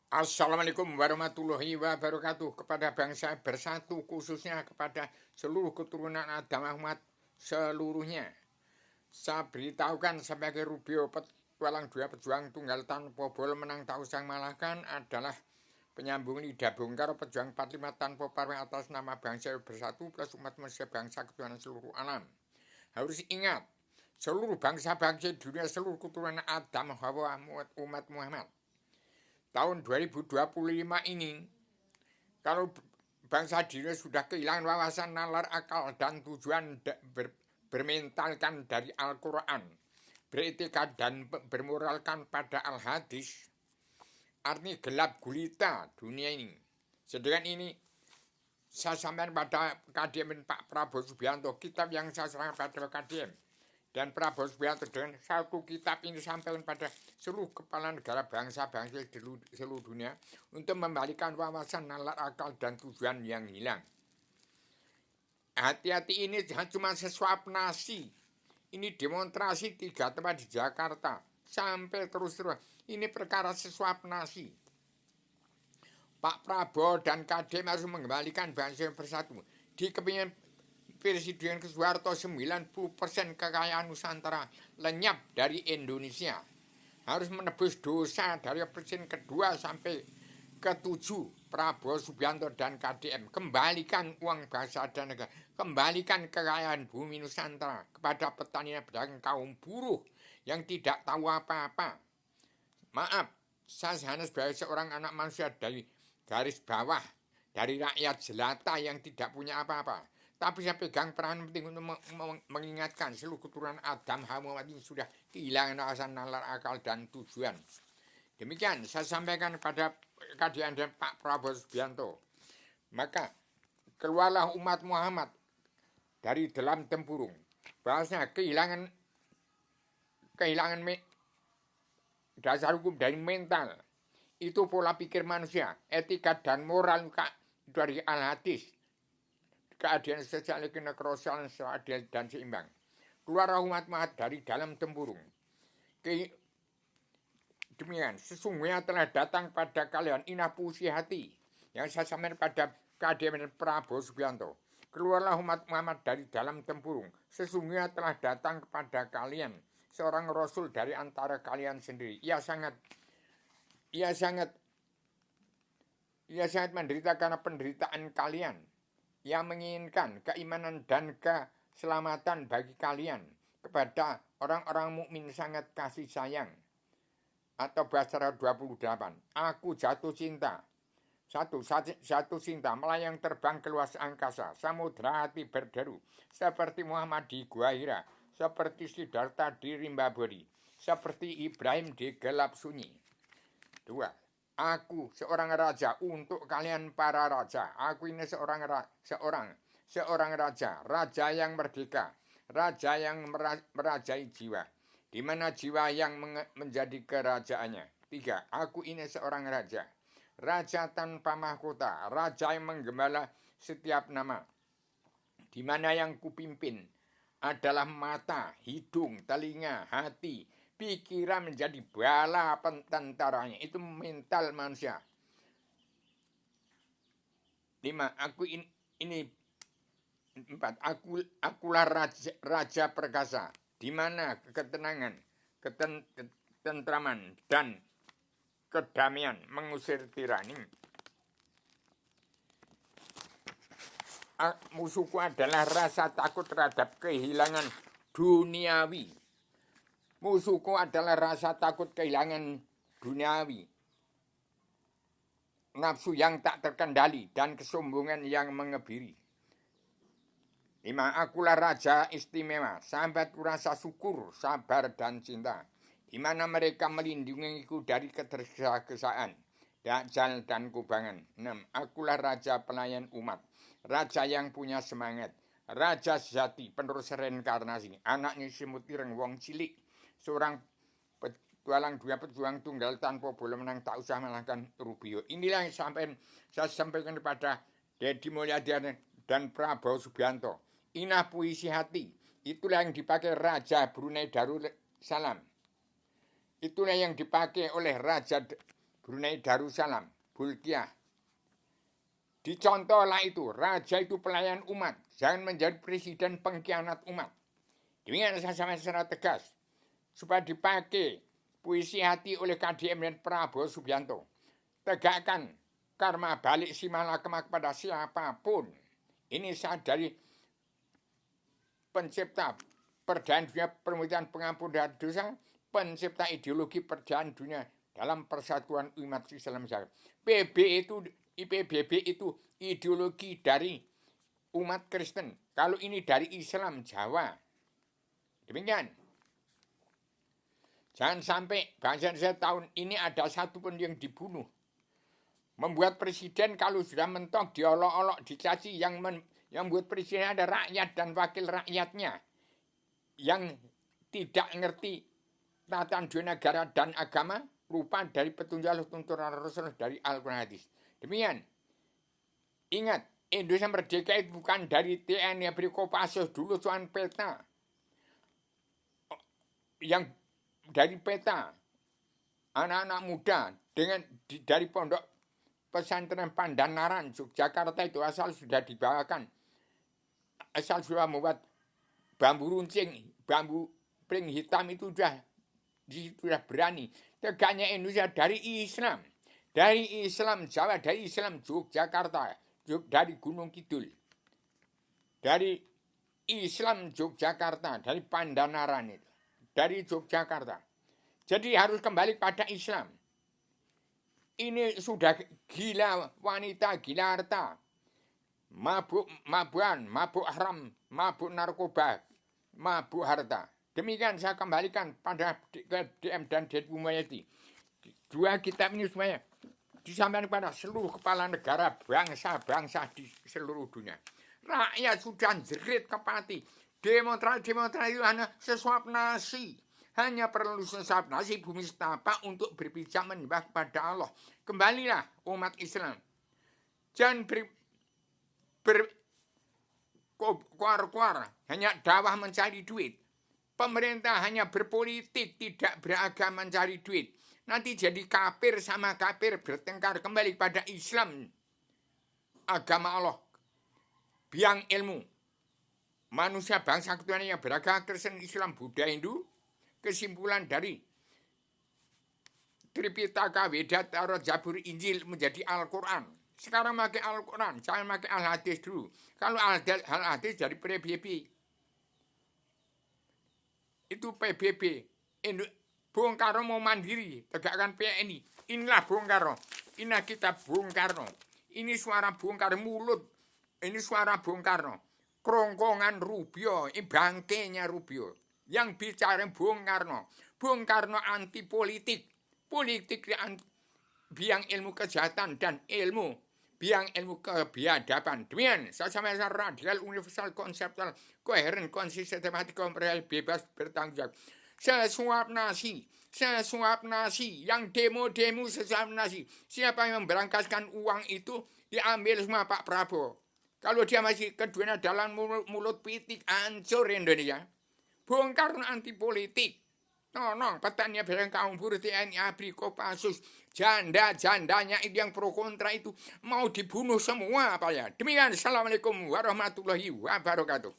Assalamualaikum warahmatullahi wabarakatuh kepada bangsa bersatu khususnya kepada seluruh keturunan Adam Ahmad seluruhnya. Saya beritahukan sebagai Rubio petualang dua pejuang tunggal tanpa bol menang tahu sang malahkan adalah penyambung lidah bongkar pejuang 45 tanpa parwe atas nama bangsa bersatu plus umat manusia bangsa ketuhanan seluruh alam. Harus ingat, seluruh bangsa-bangsa dunia seluruh keturunan Adam Hawa umat Muhammad tahun 2025 ini, kalau bangsa diri sudah kehilangan wawasan, nalar, akal, dan tujuan bermentalkan dari Al-Quran, beretika dan bermoralkan pada Al-Hadis, artinya gelap gulita dunia ini. Sedangkan ini saya sampaikan pada KDM Pak Prabowo Subianto, kitab yang saya serahkan pada KDM dan Prabowo Subianto dengan satu kitab ini sampaikan pada seluruh kepala negara bangsa-bangsa di seluruh dunia untuk membalikan wawasan, nalar, akal, dan tujuan yang hilang. Hati-hati, ini jangan cuma sesuap nasi. Ini demonstrasi 3 tempat di Jakarta sampai terus-terus. Ini perkara sesuap nasi. Pak Prabowo dan KDM harus mengembalikan bangsa yang bersatu. Di kepemimpinan Presiden Soeharto 90% kekayaan Nusantara lenyap dari Indonesia. Harus menebus dosa dari presiden kedua sampai ke-7 Prabowo Subianto dan KDM. Kembalikan uang bangsa dan negara. Kembalikan kekayaan bumi Nusantara kepada petani dan pedagang kaum buruh yang tidak tahu apa-apa. Maaf, saya hanya sebagai seorang anak manusia dari garis bawah, dari rakyat jelata yang tidak punya apa-apa. Tapi saya pegang peran penting untuk mengingatkan seluruh keturunan Adam Muhammad ini sudah kehilangan wawasan, nalar, akal, dan tujuan. Demikian saya sampaikan kepada KDM dan Pak Prabowo Subianto. Maka keluarlah umat Muhammad dari dalam tempurung. Bahasanya kehilangan dasar hukum dari mental. Itu pola pikir manusia, etika dan moral dari Al-Hadis. Keadilan sosial, ekonomi, kerosalan, seadil dan seimbang. Keluar umat Muhammad dari dalam tempurung. Demikian, sesungguhnya telah datang pada kalian inah puisi hati yang saya sampaikan pada KDM dan Prabowo Subianto. Keluarlah umat Muhammad dari dalam tempurung. Sesungguhnya telah datang kepada kalian seorang rasul dari antara kalian sendiri. Ia sangat menderita karena penderitaan kalian. Ia menginginkan keimanan dan keselamatan bagi kalian. Kepada orang-orang mukmin sangat kasih sayang. Atau bahasa 28. Aku jatuh cinta. Jatuh cinta melayang terbang ke luas angkasa. Samudra hati berderu. Seperti Muhammad di Gua Hira. Seperti Siddhartha di Rimba Bodhi. Seperti Ibrahim di gelap sunyi. 2. Aku seorang raja untuk kalian para raja. Aku ini seorang raja. Raja yang merdeka. Raja yang merajai jiwa. Di mana jiwa yang menjadi kerajaannya. 3. Aku ini seorang raja. Raja tanpa mahkota. Raja yang menggembala setiap nama. Di mana yang kupimpin adalah mata, hidung, telinga, hati, pikiran menjadi bala tentaranya. Itu mental manusia. 5. Aku ini 4. Akulah raja perkasa. Di mana ketenangan, ketentraman, dan kedamaian mengusir tirani. Musuhku adalah rasa takut terhadap kehilangan duniawi. Musuhku adalah rasa takut kehilangan duniawi. Nafsu yang tak terkendali dan kesombongan yang mengebiri. 5. Akulah raja istimewa, sahabatku rasa syukur, sabar, dan cinta. Di mana mereka melindungiku dari ketergesa-gesaan, dajjal, dan kubangan. 6. Akulah raja pelayan umat, raja yang punya semangat, raja sejati, penerus reinkarnasi, anaknya semut ireng wong cilik, seorang petualang dua pejuang tunggal tanpa boleh menang tak usah mengalahkan Rubio. Inilah yang saya sampaikan kepada Deddy Mulyadi dan Prabowo Subianto. Inah puisi hati, itulah yang dipakai Raja Brunei Darussalam. Itulah yang dipakai oleh Raja Brunei Darussalam, Bolkiah. Dicontohlah itu, raja itu pelayan umat, jangan menjadi presiden pengkhianat umat. Demikian saya sampaikan secara tegas, supaya dipakai puisi hati oleh KDM dan Prabowo Subianto. Tegakkan karma balik si malakama kepada siapapun. Ini saya dari pencipta perdamaian dunia, permuliaan pengampun dosa, pencipta ideologi perdamaian dunia dalam persatuan umat Islam. IPBB itu ideologi dari umat Kristen. Kalau ini dari Islam Jawa. Demikian. Jangan sampai bangsa saya tahun ini ada satu pun yang dibunuh. Membuat presiden kalau sudah mentok diolok-olok, dicaci, yang buat presiden ada rakyat dan wakil rakyatnya yang tidak ngerti tatanan dunia negara dan agama, lupa dari petunjuk tuntunan Rasul dari Al-Quran hadis. Demikian. Ingat, Indonesia merdeka itu bukan dari TNI Kopassus dulu soal peta. Yang dari peta anak-anak muda dari pondok pesantren Pandanaran, Yogyakarta itu asal sudah dibawakan. Asal sudah membuat bambu runcing, bambu pring hitam itu sudah berani. Tegaknya Indonesia dari Islam. Dari Islam Jawa, dari Islam Yogyakarta, dari Gunung Kidul. Dari Islam Yogyakarta, dari Pandanaran itu. Dari Yogyakarta. Jadi harus kembali pada Islam. Ini sudah gila wanita, gila harta. Mabuan, mabuk haram, mabuk narkoba, mabuk harta. Demikian saya kembalikan pada DM dan Dedbu Mayati. Dua kitab ini semuanya disampaikan kepada seluruh kepala negara, bangsa-bangsa di seluruh dunia. Rakyat sudah jerit kepati. Demonstrasi itu hanya sesuap nasi. Hanya perlu sesuap nasi bumi setapak untuk berpijak menyembah kepada Allah. Kembalilah umat Islam. Jangan berkuar-kuar, hanya dakwah mencari duit. Pemerintah hanya berpolitik, tidak beragama mencari duit. Nanti jadi kafir sama kafir bertengkar, kembali pada Islam. Agama Allah. Biang ilmu. Manusia bangsa ketuhanan yang beragama Kristen, Islam, Buddha, Hindu. Kesimpulan dari Tripitaka, Weda, Taurat, Zabur, Injil menjadi Al-Quran. Sekarang pakai Al-Quran, jangan pakai Al-Hadis dulu. Kalau Al-Hadis dari PBB. Itu PBB. Bung Karno mau mandiri, tegakkan PNI. Inilah Bung Karno. Inilah kitab Bung Karno. Ini suara Bung Karno, mulut. Ini suara Bung Karno. Kerongkongan Rubio, ini bangkainya Rubio. Yang bicara Bung Karno. Bung Karno anti politik. Politik biang ilmu kejahatan dan ilmu biang ilmu kebiadaban. Demikian, saya sama radikal, universal, konseptual, koheren, konsisten, sistematik, komprehensif, bebas, bertanggung jawab. Sesuap nasi, yang demo-demo sesuap nasi. Siapa yang memberangkatkan uang itu diambil semua Pak Prabowo. Kalau dia masih keduanya dalam mulut pitik, hancur Indonesia. Bung Karno anti politik. Tolong petani barang kaum buruh TNI ABRI Kopassus, janda-jandanya itu yang pro kontra itu mau dibunuh semua apa ya. Demikian, assalamualaikum warahmatullahi wabarakatuh.